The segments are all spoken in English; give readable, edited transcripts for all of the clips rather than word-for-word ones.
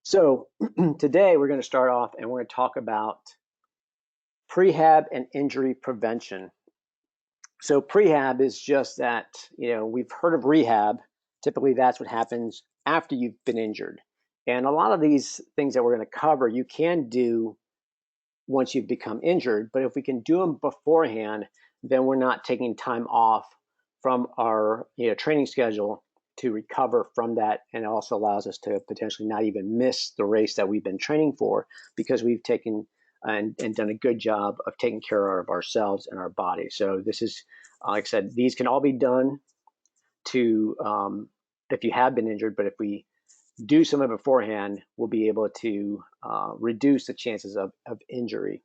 So today we're going to start off and we're going to talk about prehab and injury prevention. So prehab is just that, we've heard of rehab. Typically that's what happens after you've been injured. And a lot of these things that we're going to cover, you can do once you've become injured, but if we can do them beforehand, then we're not taking time off from our training schedule to recover from that, and it also allows us to potentially not even miss the race that we've been training for because we've taken and done a good job of taking care of ourselves and our body. So this is, like I said, these can all be done to if you have been injured, but if we do some of it beforehand, we'll be able to reduce the chances of injury.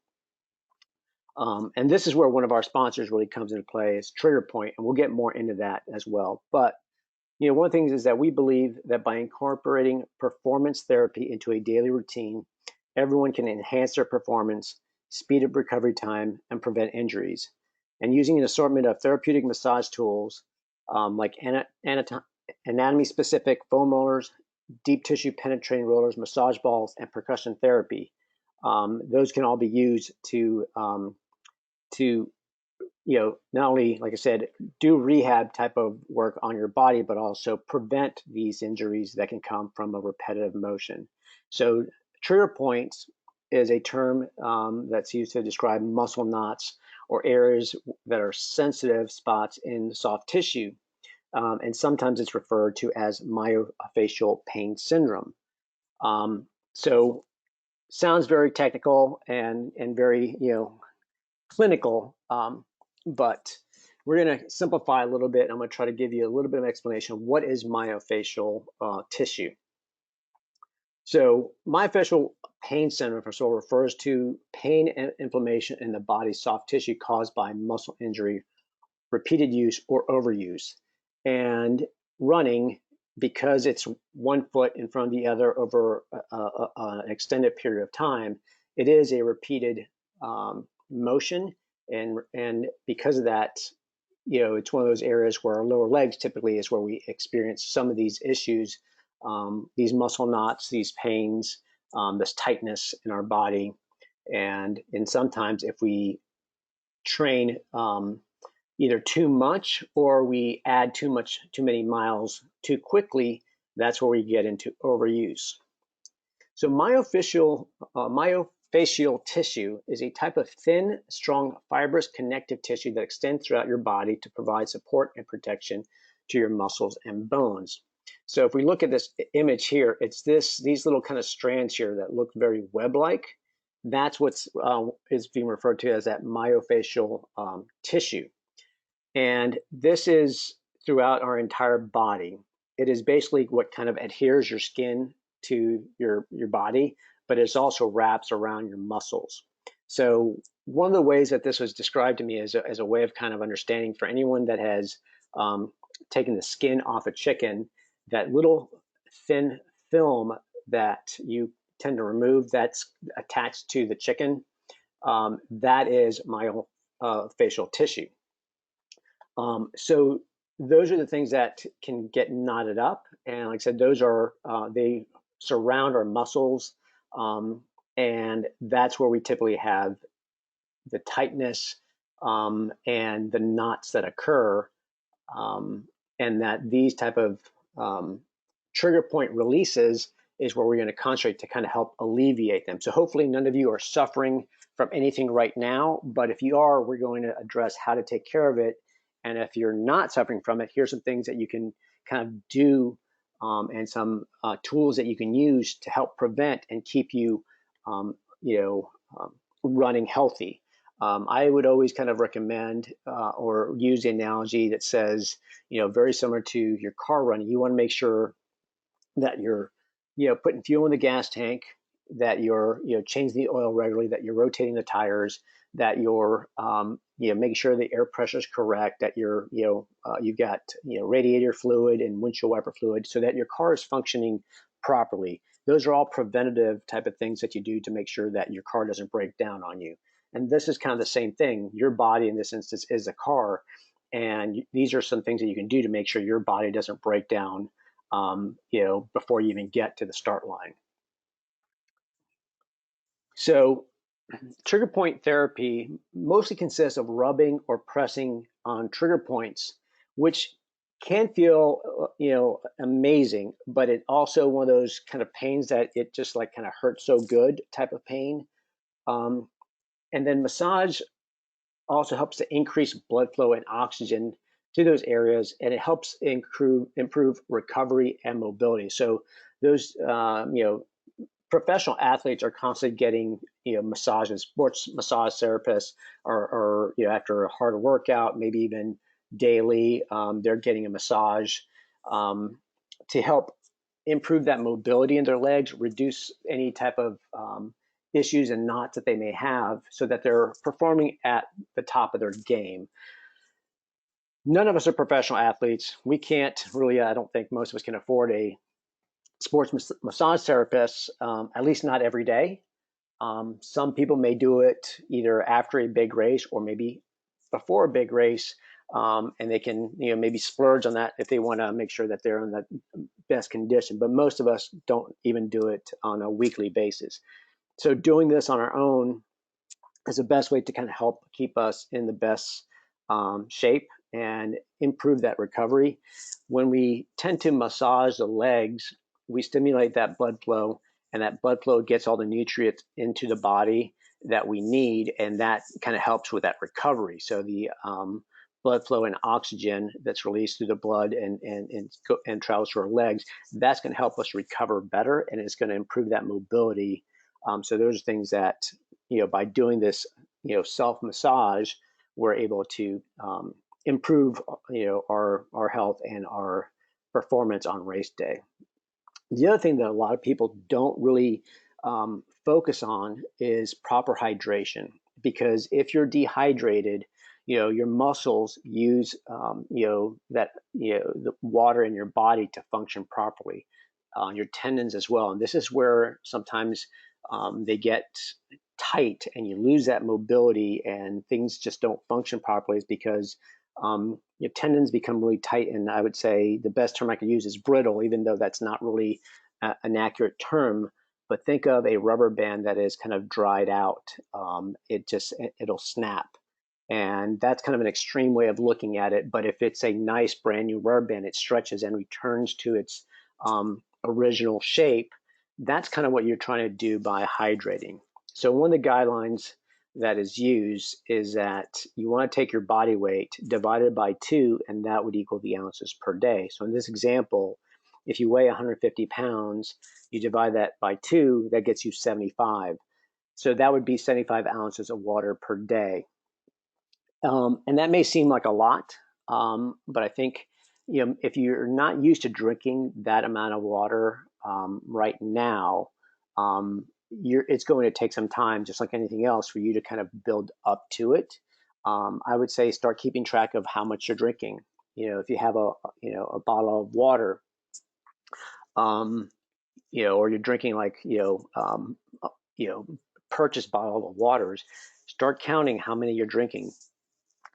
And this is where one of our sponsors really comes into play is Trigger Point, and we'll get more into that as well. But one of the things is that we believe that by incorporating performance therapy into a daily routine, everyone can enhance their performance, speed up recovery time, and prevent injuries. And using an assortment of therapeutic massage tools like anatomy-specific foam rollers, deep tissue penetrating rollers, massage balls, and percussion therapy, those can all be used to not only, like I said, do rehab type of work on your body, but also prevent these injuries that can come from a repetitive motion. So trigger points is a term that's used to describe muscle knots or areas that are sensitive spots in soft tissue. And sometimes it's referred to as myofascial pain syndrome. So sounds very technical and very, clinical, but we're going to simplify a little bit. I'm going to try to give you a little bit of explanation of what is myofascial tissue. So myofascial pain syndrome, first of all, refers to pain and inflammation in the body's soft tissue caused by muscle injury, repeated use, or overuse. And running, because it's one foot in front of the other over an extended period of time, it is a repeated motion, and because of that, it's one of those areas where our lower legs typically is where we experience some of these issues, these muscle knots, these pains, this tightness in our body. And sometimes if we train either too much or we add too many miles too quickly, that's where we get into overuse. So myofascial tissue is a type of thin, strong, fibrous connective tissue that extends throughout your body to provide support and protection to your muscles and bones. So if we look at this image here, it's these little kind of strands here that look very web-like. That's what's is being referred to as that myofascial tissue. And this is throughout our entire body. It is basically what kind of adheres your skin to your body, but it also wraps around your muscles. So one of the ways that this was described to me as a way of kind of understanding for anyone that has taken the skin off a chicken, that little thin film that you tend to remove that's attached to the chicken, that is myofascial tissue. So those are the things that can get knotted up, and like I said, those are they surround our muscles, and that's where we typically have the tightness and the knots that occur, and that these type of trigger point releases is where we're going to concentrate to kind of help alleviate them. So hopefully none of you are suffering from anything right now, but if you are, we're going to address how to take care of it. And if you're not suffering from it, here's some things that you can kind of do and some tools that you can use to help prevent and keep you, running healthy. I would always kind of recommend or use the analogy that says, very similar to your car running, you want to make sure that you're, putting fuel in the gas tank, that you're, changing the oil regularly, that you're rotating the tires, that you're, making sure the air pressure is correct, that you're, you've got, radiator fluid and windshield wiper fluid, so that your car is functioning properly. Those are all preventative type of things that you do to make sure that your car doesn't break down on you. And this is kind of the same thing. Your body in this instance is a car, and these are some things that you can do to make sure your body doesn't break down, before you even get to the start line. So trigger point therapy mostly consists of rubbing or pressing on trigger points, which can feel, amazing, but it also one of those kind of pains that it just like kind of hurts so good type of pain. Um, and then massage also helps to increase blood flow and oxygen to those areas, and it helps improve recovery and mobility. So those, professional athletes are constantly getting, massages. Sports massage therapists are after a hard workout, maybe even daily, they're getting a massage um, to help improve that mobility in their legs, reduce any type of issues and knots that they may have, so that they're performing at the top of their game. None of us are professional athletes. We can't really, I don't think most of us can afford a sports massage therapist, at least not every day. Some people may do it either after a big race or maybe before a big race, and they can, maybe splurge on that if they want to make sure that they're in the best condition. But most of us don't even do it on a weekly basis. So doing this on our own is the best way to kind of help keep us in the best shape and improve that recovery. When we tend to massage the legs, we stimulate that blood flow, and that blood flow gets all the nutrients into the body that we need, and that kind of helps with that recovery. So the blood flow and oxygen that's released through the blood and travels to our legs, that's going to help us recover better, and it's going to improve that mobility. So those are things that, by doing this, self massage, we're able to improve, our health and our performance on race day. The other thing that a lot of people don't really focus on is proper hydration, because if you're dehydrated, your muscles use, the water in your body to function properly, your tendons as well. And this is where sometimes they get tight and you lose that mobility and things just don't function properly, is because your tendons become really tight. And I would say the best term I could use is brittle, even though that's not really an accurate term. But think of a rubber band that is kind of dried out. It'll snap. And that's kind of an extreme way of looking at it. But if it's a nice brand new rubber band, it stretches and returns to its original shape. That's kind of what you're trying to do by hydrating. So one of the guidelines that is used is that you want to take your body weight divided by 2, and that would equal the ounces per day. So in this example, if you weigh 150 pounds, you divide that by 2, that gets you 75. So that would be 75 ounces of water per day. And that may seem like a lot, but I think, if you're not used to drinking that amount of water right now, it's going to take some time, just like anything else, for you to kind of build up to it. I would say start keeping track of how much you're drinking. If you have a bottle of water, or you're drinking like, purchased bottle of waters, start counting how many you're drinking.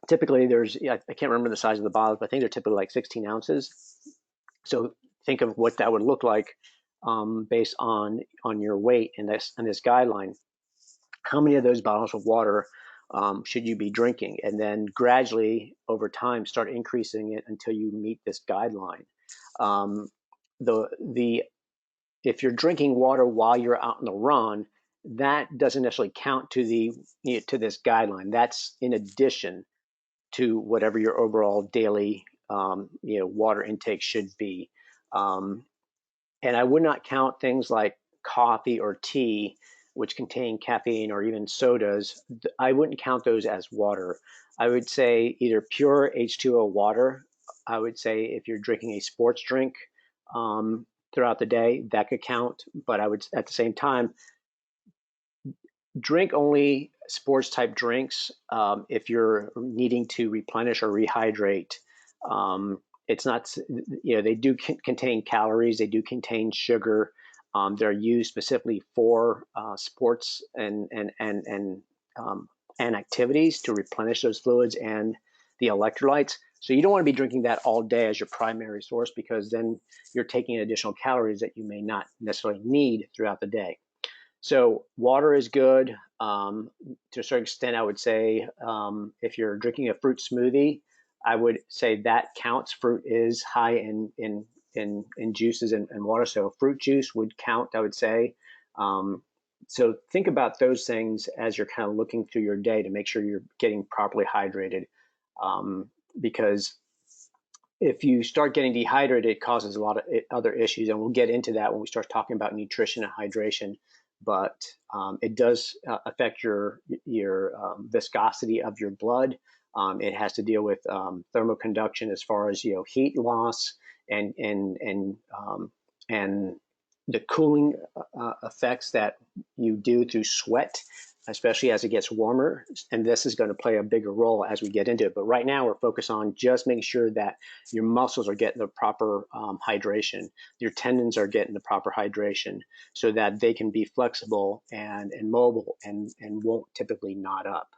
Typically I can't remember the size of the bottles, but I think they're typically like 16 ounces. So think of what that would look like based on your weight in this guideline. How many of those bottles of water should you be drinking? And then gradually over time start increasing it until you meet this guideline. If you're drinking water while you're out on the run, that doesn't necessarily count to this guideline. That's in addition to whatever your overall daily water intake should be. And I would not count things like coffee or tea, which contain caffeine, or even sodas. I wouldn't count those as water. I would say either pure H2O water. I would say if you're drinking a sports drink throughout the day, that could count. But I would, at the same time, drink only sports type drinks if you're needing to replenish or rehydrate. It's not, they do contain calories, they do contain sugar. They're used specifically for sports and activities to replenish those fluids and the electrolytes. So you don't want to be drinking that all day as your primary source, because then you're taking additional calories that you may not necessarily need throughout the day. So water is good. To a certain extent, I would say if you're drinking a fruit smoothie, I would say that counts. Fruit is high in juices and water, so fruit juice would count, I would say. Um, so think about those things as you're kind of looking through your day to make sure you're getting properly hydrated, because if you start getting dehydrated, it causes a lot of other issues, and we'll get into that when we start talking about nutrition and hydration. But it does affect your viscosity of your blood. It has to deal with thermoconduction as far as heat loss and the cooling effects that you do through sweat, especially as it gets warmer. And this is going to play a bigger role as we get into it. But right now, we're focused on just making sure that your muscles are getting the proper hydration, your tendons are getting the proper hydration, so that they can be flexible and mobile and won't typically knot up.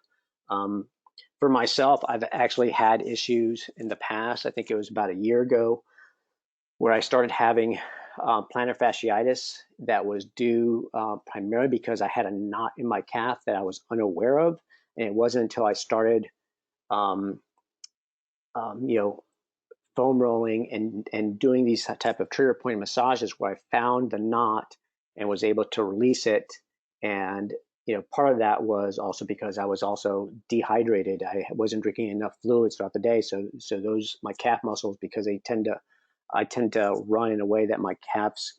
For myself, I've actually had issues in the past. I think it was about a year ago where I started having plantar fasciitis that was due primarily because I had a knot in my calf that I was unaware of. And it wasn't until I started, um, you know, foam rolling and doing these type of trigger point massages where I found the knot and was able to release it. And part of that was also because I was also dehydrated. I wasn't drinking enough fluids throughout the day, so those my calf muscles, because I tend to run in a way that my calves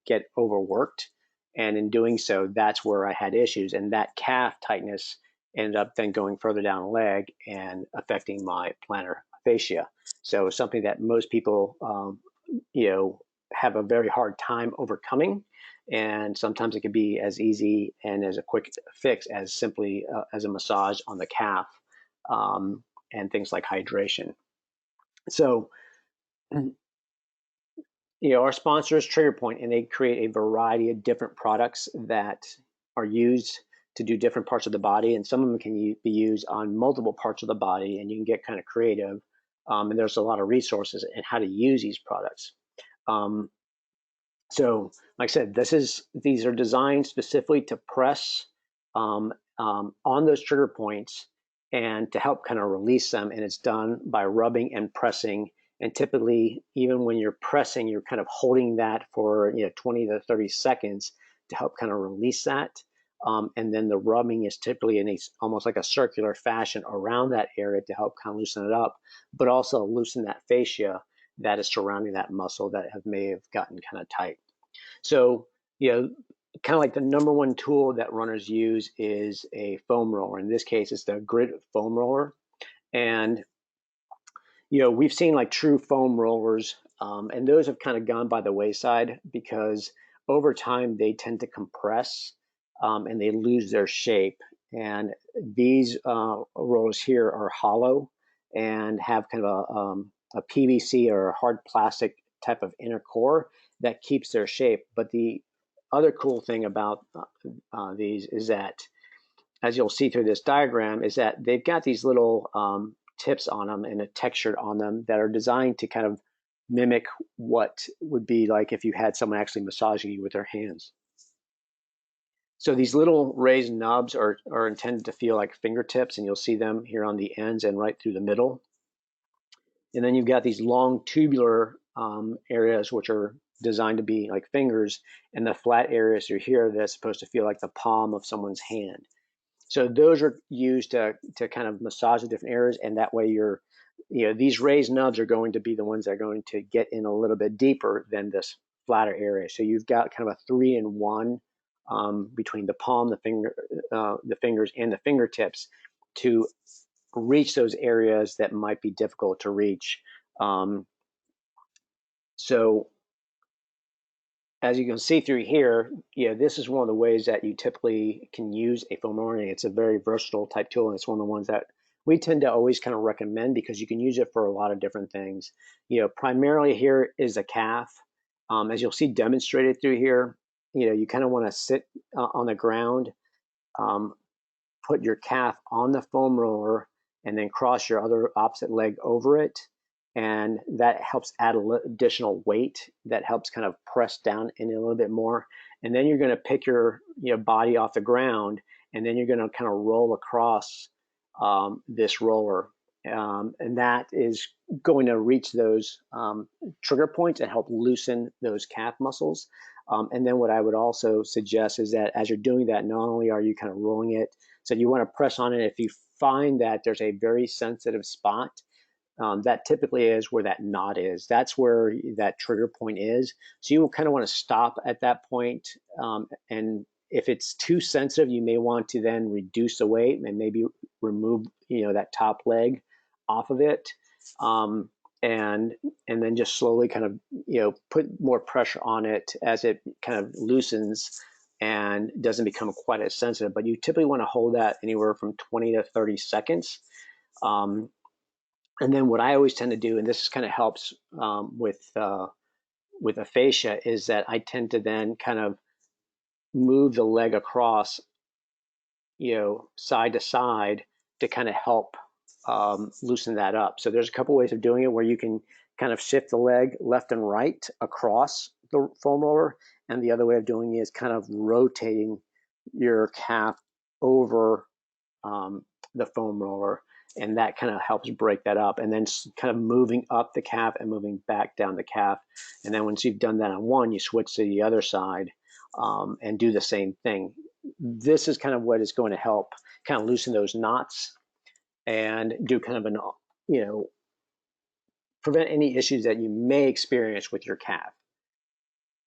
get overworked, and in doing so, that's where I had issues, and that calf tightness ended up then going further down the leg and affecting my plantar fascia. So something that most people, have a very hard time overcoming. And sometimes it can be as easy and as a quick fix as simply as a massage on the calf, and things like hydration. So, our sponsor is Trigger Point, and they create a variety of different products that are used to do different parts of the body, and some of them can be used on multiple parts of the body, and you can get kind of creative. And there's a lot of resources in how to use these products. Um, so, like I said, these are designed specifically to press on those trigger points and to help kind of release them. And it's done by rubbing and pressing. And typically, even when you're pressing, you're kind of holding that for 20 to 30 seconds to help kind of release that. And then the rubbing is typically in almost like a circular fashion around that area to help kind of loosen it up, but also loosen that fascia that is surrounding that muscle that may have gotten kind of tight. So, kind of like the number one tool that runners use is a foam roller. In this case, it's the grid foam roller. And, we've seen like true foam rollers, and those have kind of gone by the wayside because over time they tend to compress, and they lose their shape. And these rollers here are hollow and have kind of a PVC or a hard plastic type of inner core that keeps their shape. But the other cool thing about these is that, as you'll see through this diagram, is that they've got these little tips on them and a texture on them that are designed to kind of mimic what would be like if you had someone actually massaging you with their hands. So these little raised nubs are intended to feel like fingertips, and you'll see them here on the ends and right through the middle. And then you've got these long tubular areas, which are designed to be like fingers, and the flat areas are here that's supposed to feel like the palm of someone's hand. So those are used to kind of massage the different areas, and that way these raised nubs are going to be the ones that are going to get in a little bit deeper than this flatter area. So you've got kind of a 3-in-1 between the palm, the fingers, and the fingertips to reach those areas that might be difficult to reach. So as you can see through here, this is one of the ways that you typically can use a foam roller. It's a very versatile type tool, and it's one of the ones that we tend to always kind of recommend because you can use it for a lot of different things. Primarily here is a calf. As you'll see demonstrated through here, you kind of want to sit on the ground, put your calf on the foam roller, and then cross your other opposite leg over it. and that helps add additional weight that helps kind of press down in a little bit more. And then you're going to pick your body off the ground, and then you're going to kind of roll across this roller. And that is going to reach those trigger points and help loosen those calf muscles. And then what I would also suggest is that as you're doing that, not only are you kind of rolling it, so you want to press on it. If you find that there's a very sensitive spot, that typically is where that knot is. That's where that trigger point is. So you kind of want to stop at that point. And if it's too sensitive, you may want to then reduce the weight and maybe remove, that top leg off of it. And then just slowly kind of, put more pressure on it as it kind of loosens and doesn't become quite as sensitive. But you typically want to hold that anywhere from 20 to 30 seconds. And then what I always tend to do, and this kind of helps with aphasia, is that I tend to then kind of move the leg across, side to side to kind of help loosen that up. So there's a couple ways of doing it where you can kind of shift the leg left and right across the foam roller, and the other way of doing it is kind of rotating your calf over the foam roller, and that kind of helps break that up, and then kind of moving up the calf and moving back down the calf. And then once you've done that on one, you switch to the other side and do the same thing. This is kind of what is going to help kind of loosen those knots and do kind of an, prevent any issues that you may experience with your calf.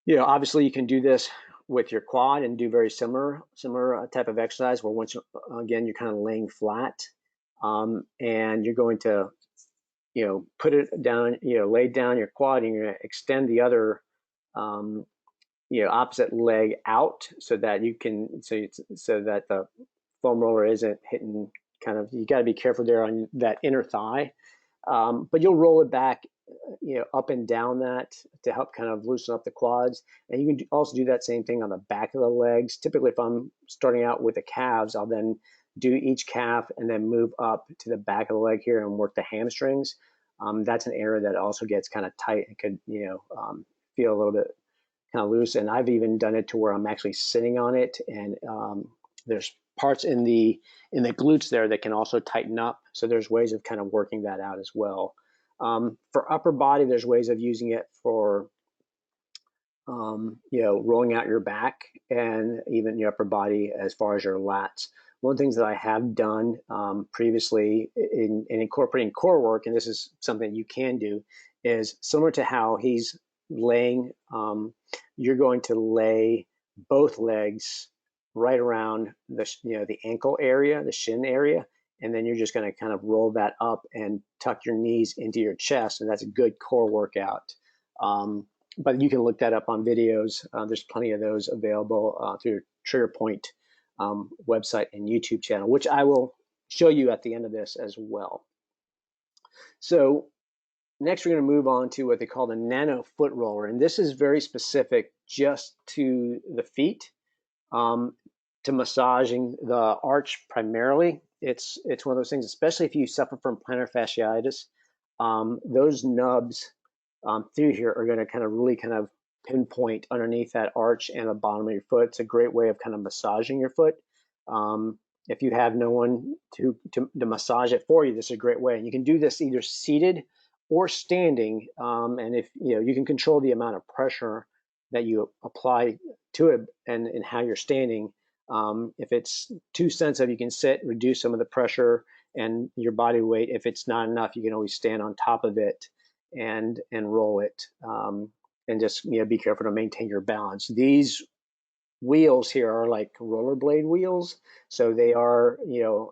Obviously you can do this with your quad and do very similar type of exercise where once again you're kind of laying flat, and you're going to put it down, lay down your quad, and you're going to extend the other opposite leg out so that you can so that the foam roller isn't hitting kind of, you got to be careful there on that inner thigh, but you'll roll it back up and down that to help kind of loosen up the quads. And you can also do that same thing on the back of the legs. Typically, if I'm starting out with the calves, I'll then do each calf and then move up to the back of the leg here and work the hamstrings. That's an area that also gets kind of tight and could, feel a little bit kind of loose. And I've even done it to where I'm actually sitting on it, and there's parts in the glutes there that can also tighten up. So there's ways of kind of working that out as well. For upper body, there's ways of using it for, rolling out your back and even your upper body as far as your lats. One of the things that I have done previously in incorporating core work, and this is something you can do, is similar to how he's laying, you're going to lay both legs right around the ankle area, the shin area, and then you're just going to kind of roll that up and tuck your knees into your chest, and that's a good core workout. But you can look that up on videos. There's plenty of those available through Trigger Point website and YouTube channel, which I will show you at the end of this as well. So next we're going to move on to what they call the NANO foot roller, and this is very specific just to the feet, to massaging the arch primarily. It's one of those things, especially if you suffer from plantar fasciitis, those nubs through here are going to kind of really kind of pinpoint underneath that arch and the bottom of your foot. It's a great way of kind of massaging your foot. If you have no one to massage it for you, this is a great way. And you can do this either seated or standing. And if you can control the amount of pressure that you apply to it and how you're standing. If it's too sensitive, you can sit, reduce some of the pressure and your body weight. If it's not enough, you can always stand on top of it and roll it, and just be careful to maintain your balance. These wheels here are like rollerblade wheels, so they are,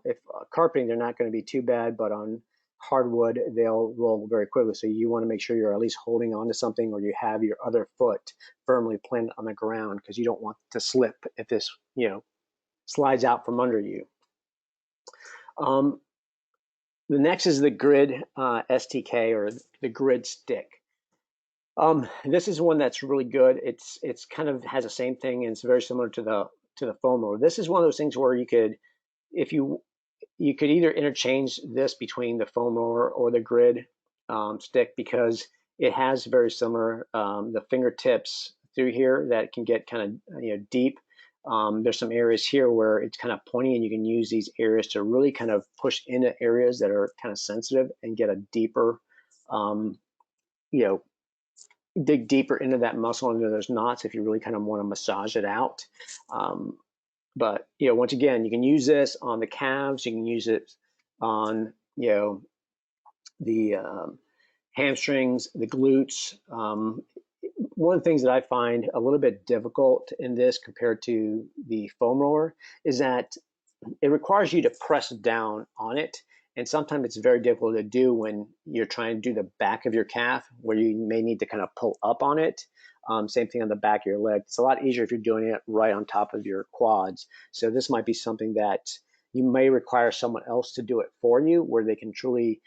if carpeting, they're not going to be too bad, but on hardwood they'll roll very quickly. So you want to make sure you're at least holding on to something, or you have your other foot firmly planted on the ground, because you don't want to slip if this slides out from under you. The next is the grid STK, or the grid stick. This is one that's really good. It's kind of has the same thing, and it's very similar to the foam roller. This is one of those things where you could, if you could either interchange this between the foam roller or the grid. stick because it has very similar the fingertips through here that can get kind of deep. There's some areas here where it's kind of pointy, and you can use these areas to really kind of push into areas that are kind of sensitive and get a deeper, you know, dig deeper into that muscle, into those knots if you really kind of want to massage it out. But once again, you can use this on the calves. You can use it on the hamstrings, the glutes. One of the things that I find a little bit difficult in this compared to the foam roller is that it requires you to press down on it. And sometimes it's very difficult to do when you're trying to do the back of your calf, where you may need to kind of pull up on it. Same thing on the back of your leg. It's a lot easier if you're doing it right on top of your quads. So this might be something that you may require someone else to do it for you, where they can truly,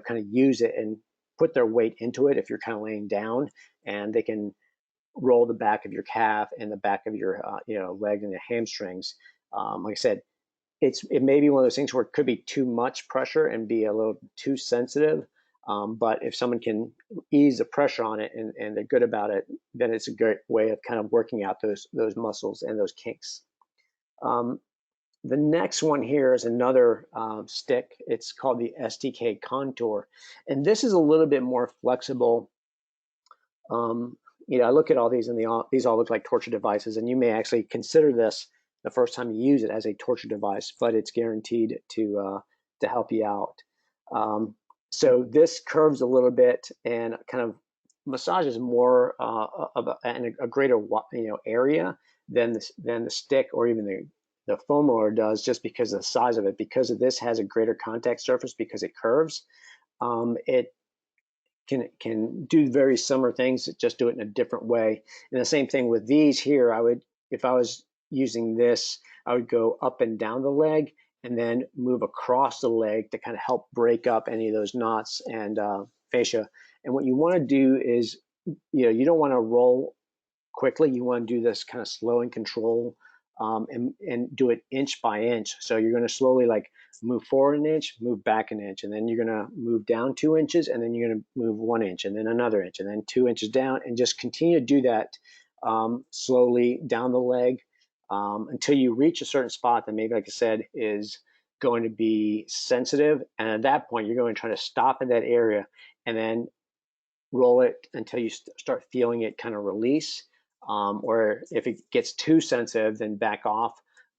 kind of use it and put their weight into it if you're kind of laying down, and they can roll the back of your calf and the back of your, leg and the hamstrings. Like I said, it may be one of those things where it could be too much pressure and be a little too sensitive. But if someone can ease the pressure on it and they're good about it, then it's a great way of kind of working out those muscles and those kinks. The next one here is another stick. It's called the STK Contour, and this is a little bit more flexible. I look at all these, and these all look like torture devices, and you may actually consider this the first time you use it as a torture device, but it's guaranteed to help you out. So this curves a little bit and kind of massages more of a greater area than the stick or even the foam roller does, just because of the size of it. Because of this has a greater contact surface, because it curves, it can do very similar things, just do it in a different way. And the same thing with these here. If I was using this, I would go up and down the leg and then move across the leg to kind of help break up any of those knots and fascia. And what you want to do is, you don't want to roll quickly. You want to do this kind of slow and control, and do it inch by inch. So you're going to slowly move forward an inch, move back an inch, and then you're going to move down 2 inches, and then you're going to move 1 inch, and then another inch, and then 2 inches down, and just continue to do that slowly down the leg until you reach a certain spot that maybe, like I said, is going to be sensitive. And at that point, you're going to try to stop in that area and then roll it until you start feeling it kind of release. Or if it gets too sensitive, then back off.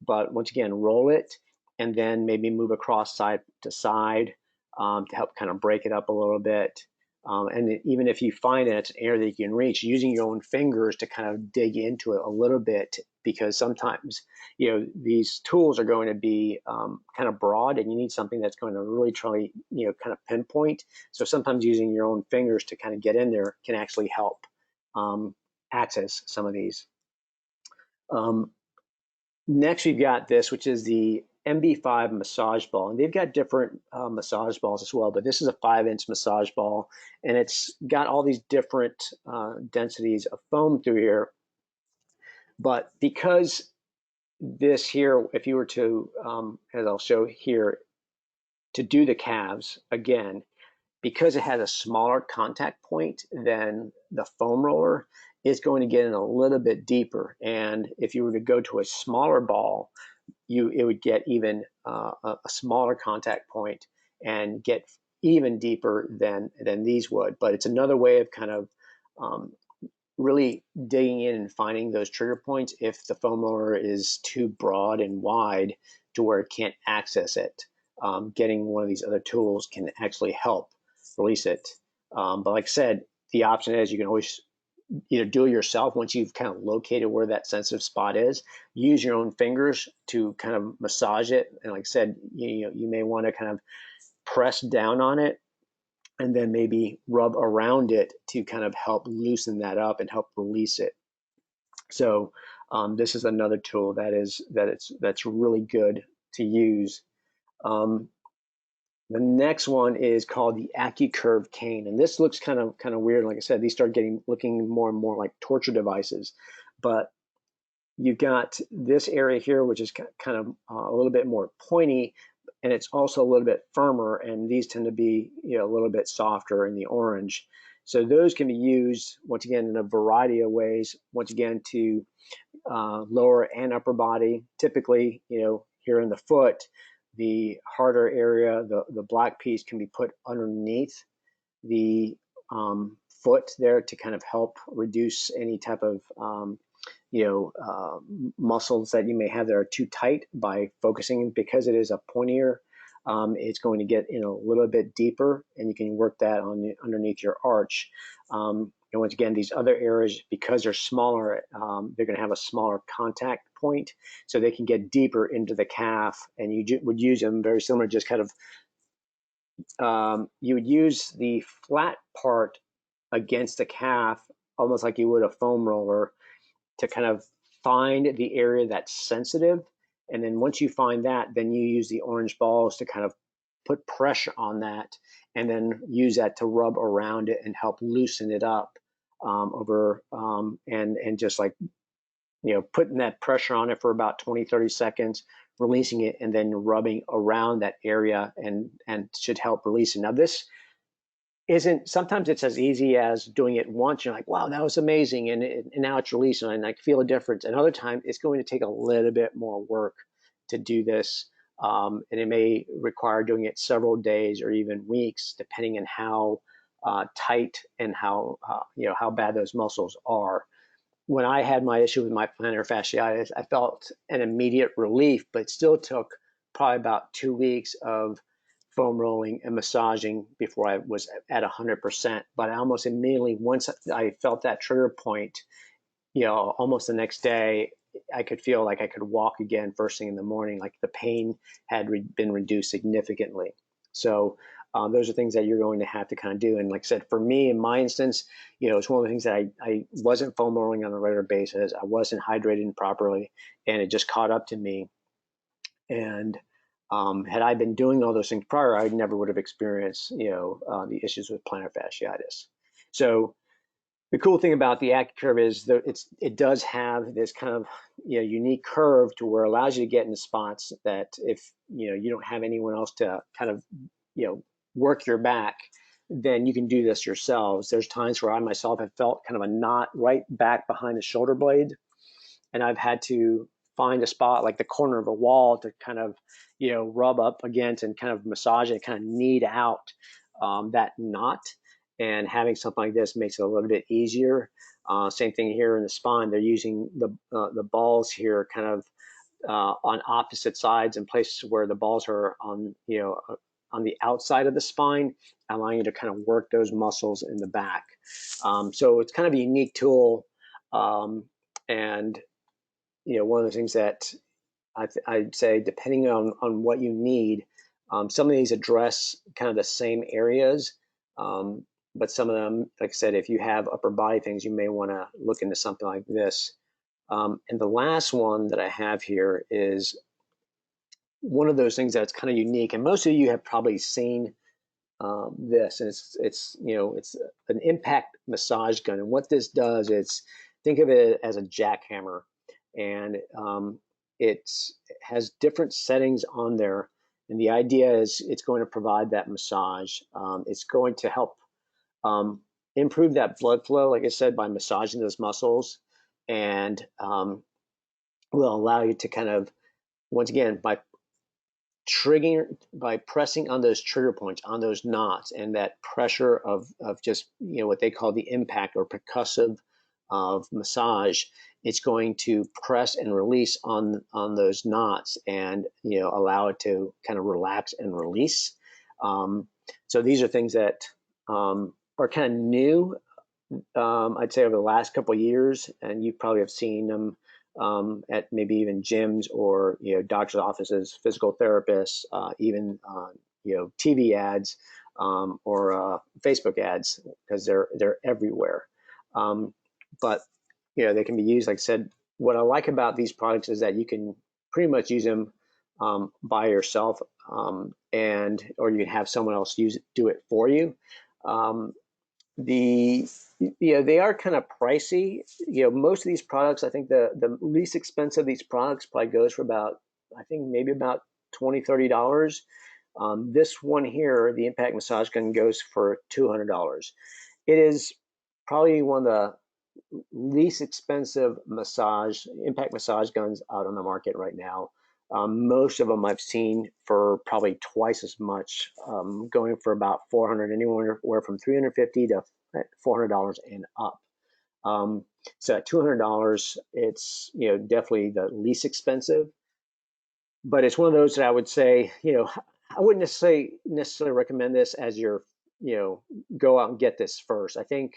But once again, roll it and then maybe move across side to side to help kind of break it up a little bit. And even if you find that it's an area that you can reach, using your own fingers to kind of dig into it a little bit, because sometimes these tools are going to be kind of broad, and you need something that's going to really try kind of pinpoint. So sometimes using your own fingers to kind of get in there can actually help access some of these. Next, we've got this, which is the MB5 massage ball, and they've got different massage balls as well, but this is a 5-inch massage ball, and it's got all these different densities of foam through here. But because this here, if you were to, as I'll show here, to do the calves again, because it has a smaller contact point than the foam roller, it's going to get in a little bit deeper. And if you were to go to a smaller ball, it would get even a smaller contact point and get even deeper than these would. But it's another way of kind of really digging in and finding those trigger points if the foam roller is too broad and wide to where it can't access it. Getting one of these other tools can actually help release it. But like I said, the option is you can always do it yourself. Once you've kind of located where that sensitive spot is, use your own fingers to kind of massage it. And like I said, you may want to kind of press down on it and then maybe rub around it to kind of help loosen that up and help release it. So this is another tool that's really good to use. The next one is called the ACUCURVE cane, and this looks kind of weird. Like I said, these start looking more and more like torture devices. But you've got this area here, which is kind of a little bit more pointy, and it's also a little bit firmer, and these tend to be, a little bit softer in the orange. So those can be used, once again, in a variety of ways, once again, to lower and upper body. Typically, here in the foot, the harder area, the black piece can be put underneath the foot there to kind of help reduce any type of muscles that you may have that are too tight by focusing. Because it is a pointier, it's going to get in a little bit deeper, and you can work that on underneath your arch. And once again, these other areas, because they're smaller, they're going to have a smaller contact point, so they can get deeper into the calf. And you would use them very similar, just kind of, you would use the flat part against the calf, almost like you would a foam roller, to kind of find the area that's sensitive. And then once you find that, then you use the orange balls to kind of put pressure on that, and then use that to rub around it and help loosen it up and just like, putting that pressure on it for about 20-30 seconds, releasing it, and then rubbing around that area, and should help release it. Now, this isn't, sometimes it's as easy as doing it once. You're like, wow, that was amazing, and now it's releasing, and I feel a difference. And other time, it's going to take a little bit more work to do this, and it may require doing it several days or even weeks, depending on how tight and how bad those muscles are. When I had my issue with my plantar fasciitis, I felt an immediate relief, but it still took probably about 2 weeks of foam rolling and massaging before I was at 100%. But I almost immediately, once I felt that trigger point, almost the next day, I could feel like I could walk again first thing in the morning, like the pain had been reduced significantly. So those are things that you're going to have to kind of do. And like I said, for me, in my instance, it's one of the things that I wasn't foam rolling on a regular basis. I wasn't hydrating properly, and it just caught up to me. And had I been doing all those things prior, I never would have experienced, the issues with plantar fasciitis. So the cool thing about the ACUCURVE is that it does have this kind of unique curve to where it allows you to get in spots that if you don't have anyone else to kind of work your back, then you can do this yourselves. There's times where I myself have felt kind of a knot right back behind the shoulder blade, and I've had to find a spot like the corner of a wall to kind of rub up against and kind of massage it, kind of knead out that knot. And having something like this makes it a little bit easier. Same thing here in the spine. They're using the balls here kind of on opposite sides, in places where the balls are on on the outside of the spine, allowing you to kind of work those muscles in the back. So it's kind of a unique tool, and one of the things that I'd say, depending on what you need, some of these address kind of the same areas. But some of them, like I said, if you have upper body things, you may want to look into something like this. And the last one that I have here is one of those things that's kind of unique, and most of you have probably seen this. And it's an impact massage gun. And what this does is, think of it as a jackhammer, and it has different settings on there. And the idea is it's going to provide that massage. It's going to help improve that blood flow, like I said, by massaging those muscles, and will allow you to kind of, once again, by pressing on those trigger points, on those knots, and that pressure of just what they call the impact or percussive of massage, it's going to press and release on those knots, and allow it to kind of relax and release. So these are things that are kind of new, I'd say, over the last couple of years, and you probably have seen them at maybe even gyms or doctors' offices, physical therapists, even TV ads or Facebook ads, because they're everywhere. But they can be used. Like I said, what I like about these products is that you can pretty much use them by yourself, or you can have someone else do it for you. They are kind of pricey. Most of these products, I think the least expensive of these products probably goes for about, I think maybe about $20–$30. This one here, the impact massage gun, goes for $200. It is probably one of the least expensive impact massage guns out on the market right now. Most of them I've seen for probably twice as much, going for about $400, anywhere from $350 to $400 and up. So at $200, it's definitely the least expensive, but it's one of those that I would say, I wouldn't necessarily recommend this as your, go out and get this first. I think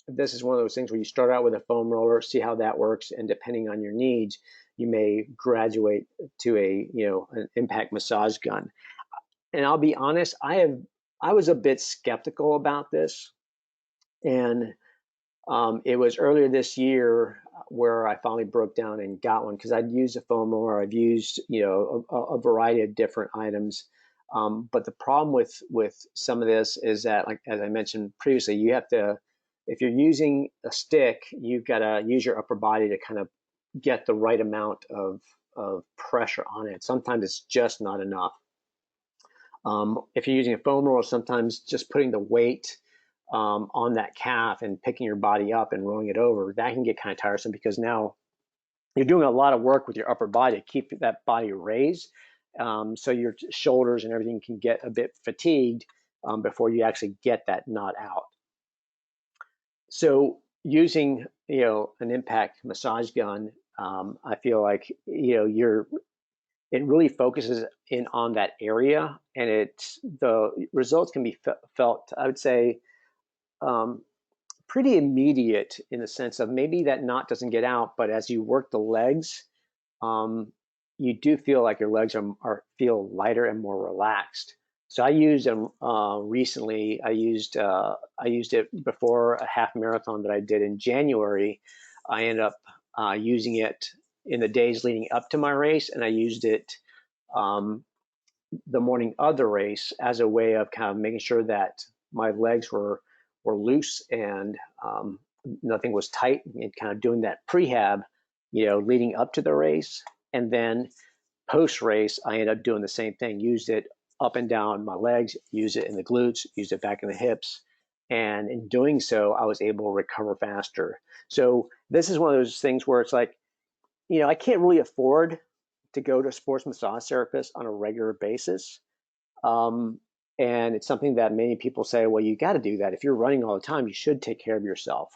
this is one of those things where you start out with a foam roller, see how that works, and depending on your needs, you may graduate to an impact massage gun. And I'll be honest, I was a bit skeptical about this, and it was earlier this year where I finally broke down and got one, because I'd used a foam roller, I've used a variety of different items, but the problem with some of this is that, like as I mentioned previously, you have to, if you're using a stick, you've got to use your upper body to kind of get the right amount of pressure on it. Sometimes it's just not enough. If you're using a foam roller, sometimes just putting the weight on that calf and picking your body up and rolling it over, that can get kind of tiresome, because now you're doing a lot of work with your upper body to keep that body raised. So your shoulders and everything can get a bit fatigued before you actually get that knot out. So using an impact massage gun, I feel like it really focuses in on that area, and the results can be felt, I would say, pretty immediate, in the sense of maybe that knot doesn't get out, but as you work the legs, you do feel like your legs feel lighter and more relaxed. So I used them recently. I used it before a half marathon that I did in January. I ended up using it in the days leading up to my race, and I used it the morning of the race as a way of kind of making sure that my legs were loose and nothing was tight, and kind of doing that prehab, leading up to the race. And then post race, I ended up doing the same thing, used it up and down my legs, used it in the glutes, used it back in the hips. And in doing so, I was able to recover faster. So this is one of those things where it's like, I can't really afford to go to a sports massage therapist on a regular basis. And it's something that many people say, well, you got to do that. If you're running all the time, you should take care of yourself.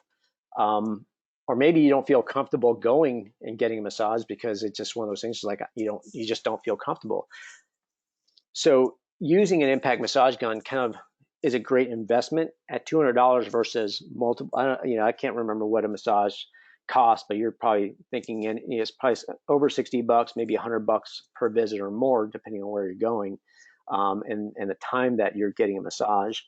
Or maybe you don't feel comfortable going and getting a massage because it's just one of those things, like you just don't feel comfortable. So using an impact massage gun kind of is a great investment at $200 versus multiple. I can't remember what a massage costs, but you're probably thinking it's probably over $60, maybe $100 per visit or more, depending on where you're going, and the time that you're getting a massage.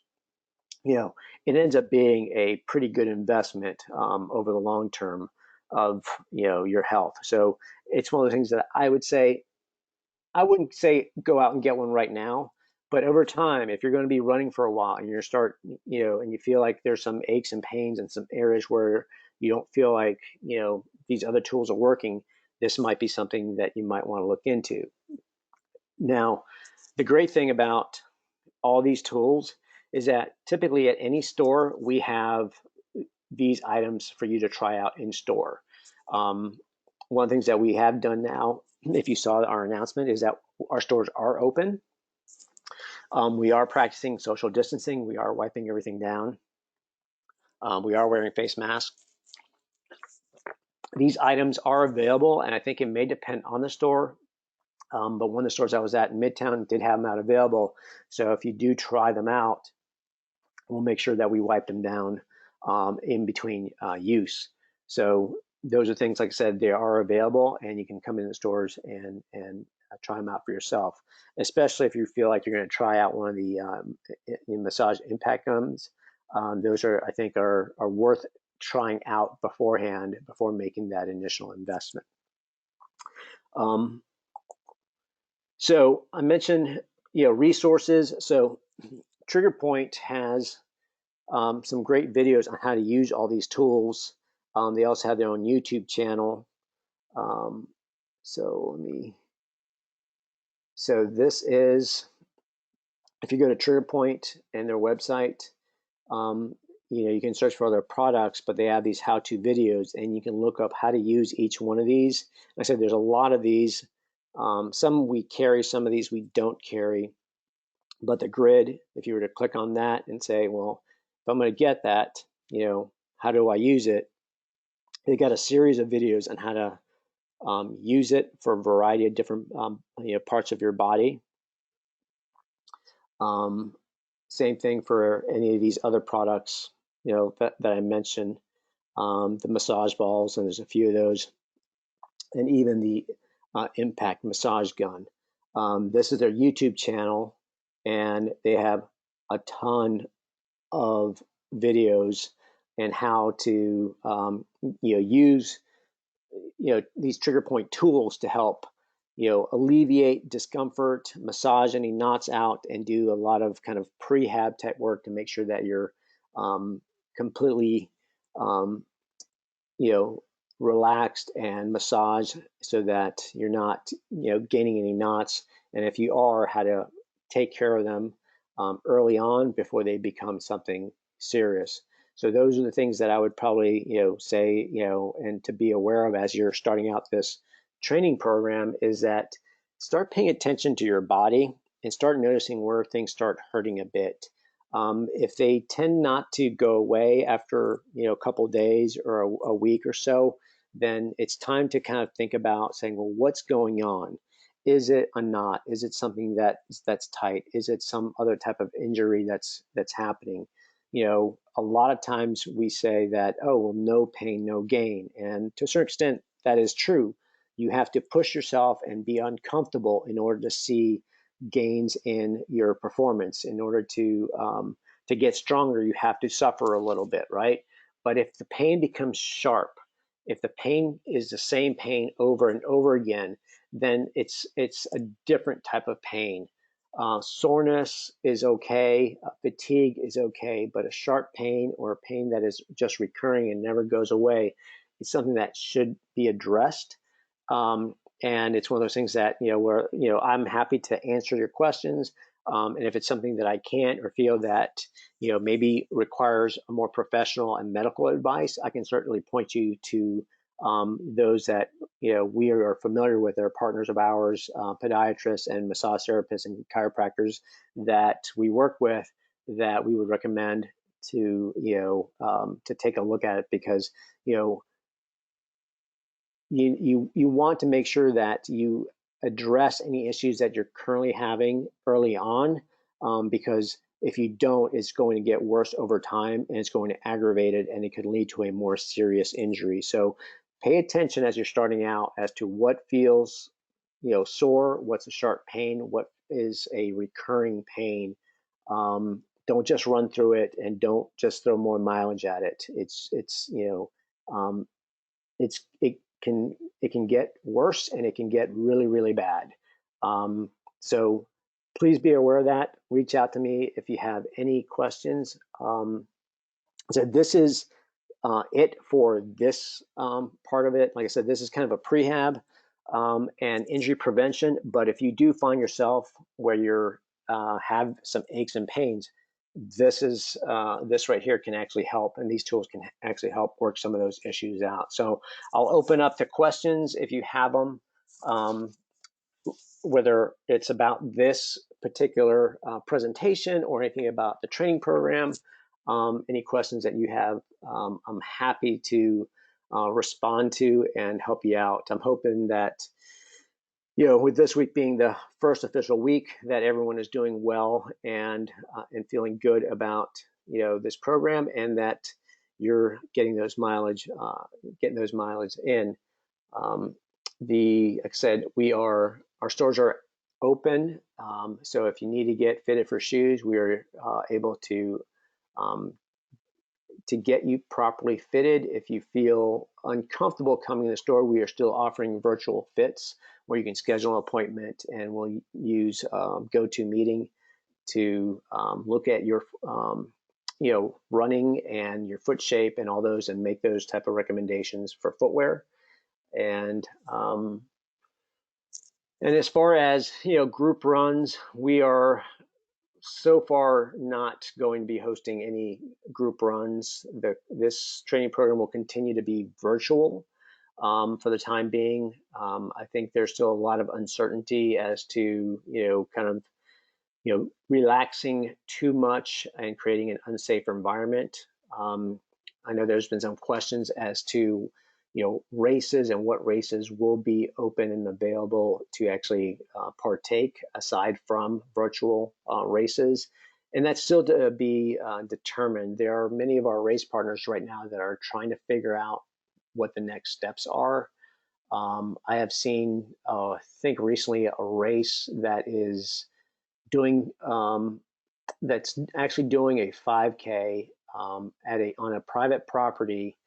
It ends up being a pretty good investment over the long term of your health. So it's one of the things that I would say, I wouldn't say go out and get one right now, but over time, if you're going to be running for a while and you start, and you feel like there's some aches and pains in some areas where you don't feel like these other tools are working, this might be something that you might want to look into. Now, the great thing about all these tools is that typically at any store, we have these items for you to try out in store. One of the things that we have done now, if you saw our announcement, is that our stores are open. We are practicing social distancing. We are wiping everything down. We are wearing face masks. These items are available, and I think it may depend on the store. But one of the stores I was at in Midtown did have them out available. So if you do try them out, we'll make sure that we wipe them down in between use. So those are things, like I said, they are available, and you can come in the stores and try them out for yourself, especially if you feel like you're going to try out one of the massage impact guns. Those I think are worth trying out beforehand, before making that initial investment. So I mentioned resources. So Trigger Point has some great videos on how to use all these tools. They also have their own YouTube channel. So let me So this is, if you go to Trigger Point and their website, you can search for other products, but they have these how-to videos, and you can look up how to use each one of these. I said there's a lot of these. Some we carry, some of these we don't carry. But the grid, if you were to click on that and say, well, if I'm going to get that, how do I use it? They got a series of videos on how to use it for a variety of different parts of your body. Same thing for any of these other products, that I mentioned, the massage balls, and there's a few of those, and even the impact massage gun. This is their YouTube channel, and they have a ton of videos and how to use these trigger point tools to help alleviate discomfort, massage any knots out, and do a lot of kind of prehab type work to make sure that you're completely relaxed and massaged, so that you're not gaining any knots, and if you are, how to take care of them early on before they become something serious. So those are the things that I would probably say, and to be aware of as you're starting out this training program, is that start paying attention to your body and start noticing where things start hurting a bit. If they tend not to go away after a couple of days or a week or so, then it's time to kind of think about saying, well, what's going on? Is it a knot? Is it something that's tight? Is it some other type of injury that's happening? A lot of times we say that, oh, well, no pain, no gain. And to a certain extent, that is true. You have to push yourself and be uncomfortable in order to see gains in your performance. In order to get stronger, you have to suffer a little bit, right? But if the pain becomes sharp, if the pain is the same pain over and over again, then it's a different type of pain. Soreness is okay, fatigue is okay, but a sharp pain or a pain that is just recurring and never goes away is something that should be addressed. And it's one of those things that, where, I'm happy to answer your questions. And if it's something that I can't, or feel that, maybe requires a more professional and medical advice, I can certainly point you to those that, we are familiar with. They're partners of ours, podiatrists and massage therapists and chiropractors that we work with, that we would recommend to, to take a look at it, because, you want to make sure that you address any issues that you're currently having early on, because if you don't, it's going to get worse over time, and it's going to aggravate it, and it could lead to a more serious injury. So pay attention as you're starting out as to what feels sore, what's a sharp pain, what is a recurring pain. Don't just run through it, and don't just throw more mileage at it. Um, it can get worse, and it can get really, really bad. So please be aware of that. Reach out to me if you have any questions. So this is it for this part of it. Like I said, this is kind of a prehab and injury prevention. But if you do find yourself where you're have some aches and pains, this right here can actually help, and these tools can actually help work some of those issues out. So I'll open up to questions if you have them, whether it's about this particular presentation or anything about the training program. Any questions that you have, I'm happy to respond to and help you out. I'm hoping that, with this week being the first official week, that everyone is doing well and feeling good about this program, and that you're getting those mileage in. Like I said, our stores are open, so if you need to get fitted for shoes, we are able to get you properly fitted. If you feel uncomfortable coming in the store, we are still offering virtual fits where you can schedule an appointment, and we'll use GoToMeeting to look at your running and your foot shape and all those, and make those type of recommendations for footwear. And And as far as, group runs, we are so far not going to be hosting any group runs. This training program will continue to be virtual for the time being. I think there's still a lot of uncertainty as to, kind of, relaxing too much and creating an unsafe environment. I know there's been some questions as to, races and what races will be open and available to actually partake aside from virtual races. And that's still to be determined. There are many of our race partners right now that are trying to figure out what the next steps are. I have seen, I think recently, a race that is doing that's actually doing a 5K on a private property,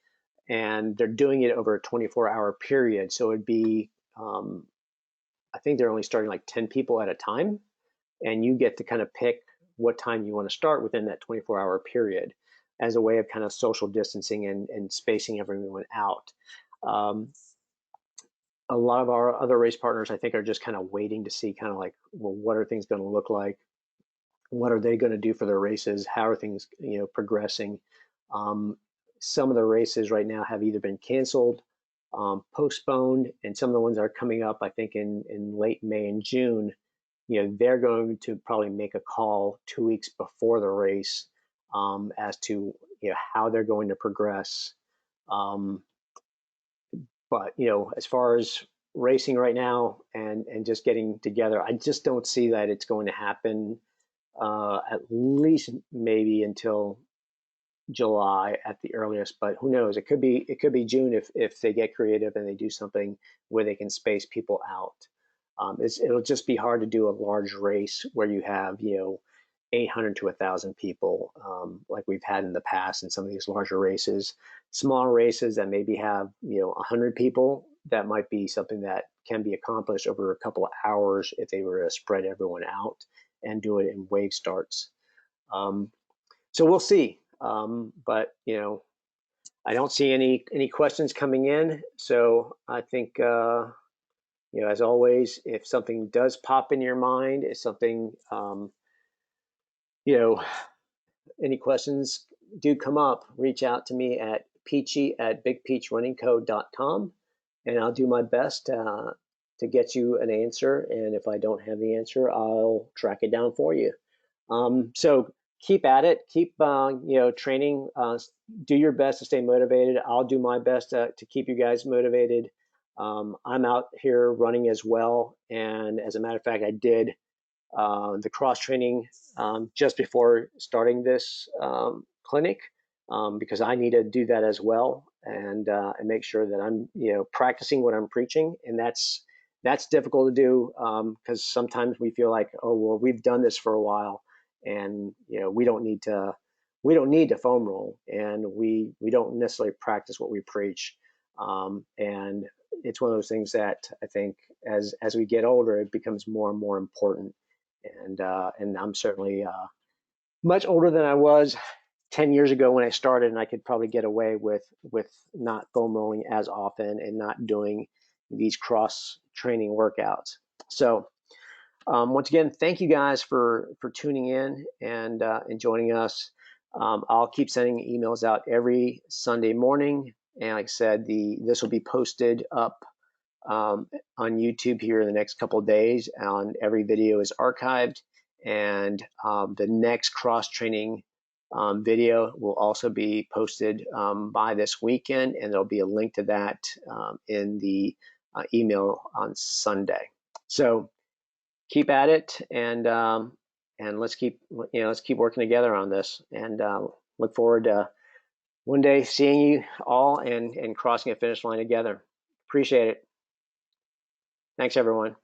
and they're doing it over a 24-hour period. So it'd be, I think they're only starting like 10 people at a time, and you get to kind of pick what time you want to start within that 24-hour period as a way of kind of social distancing and spacing everyone out. A lot of our other race partners, I think, are just kind of waiting to see kind of like, well, what are things going to look like? What are they going to do for their races? How are things, progressing? Some of the races right now have either been canceled, postponed, and some of the ones that are coming up, I think in late May and June, they're going to probably make a call 2 weeks before the race as to, how they're going to progress. But, as far as racing right now and just getting together, I just don't see that it's going to happen at least maybe until July at the earliest, but who knows? It could be June if they get creative and they do something where they can space people out. It'll just be hard to do a large race where you have 800 to 1,000 people like we've had in the past in some of these larger races. Smaller races that maybe have 100 people, that might be something that can be accomplished over a couple of hours if they were to spread everyone out and do it in wave starts. So we'll see. But I don't see any questions coming in. So I think as always, if something does pop in your mind, if something any questions do come up, reach out to me at peachy@bigpeachrunningco.com, and I'll do my best to get you an answer. And if I don't have the answer, I'll track it down for you. So keep at it, keep training, do your best to stay motivated. I'll do my best to keep you guys motivated. I'm out here running as well, and as a matter of fact, I did the cross training just before starting this clinic because I need to do that as well and make sure that I'm practicing what I'm preaching, and that's difficult to do because sometimes we feel like, oh well, we've done this for a while, and we don't need to foam roll, and we don't necessarily practice what we preach, and it's one of those things that I think as we get older, it becomes more and more important. And I'm certainly much older than I was 10 years ago when I started, and I could probably get away with not foam rolling as often and not doing these cross training workouts. So once again, thank you guys for tuning in and joining us. I'll keep sending emails out every Sunday morning, and like I said, this will be posted up on YouTube here in the next couple of days, and every video is archived, and the next cross training video will also be posted by this weekend, and there'll be a link to that in the email on Sunday. So keep at it, and let's keep working together on this, and look forward to one day seeing you all and crossing a finish line together. Appreciate it. Thanks, everyone.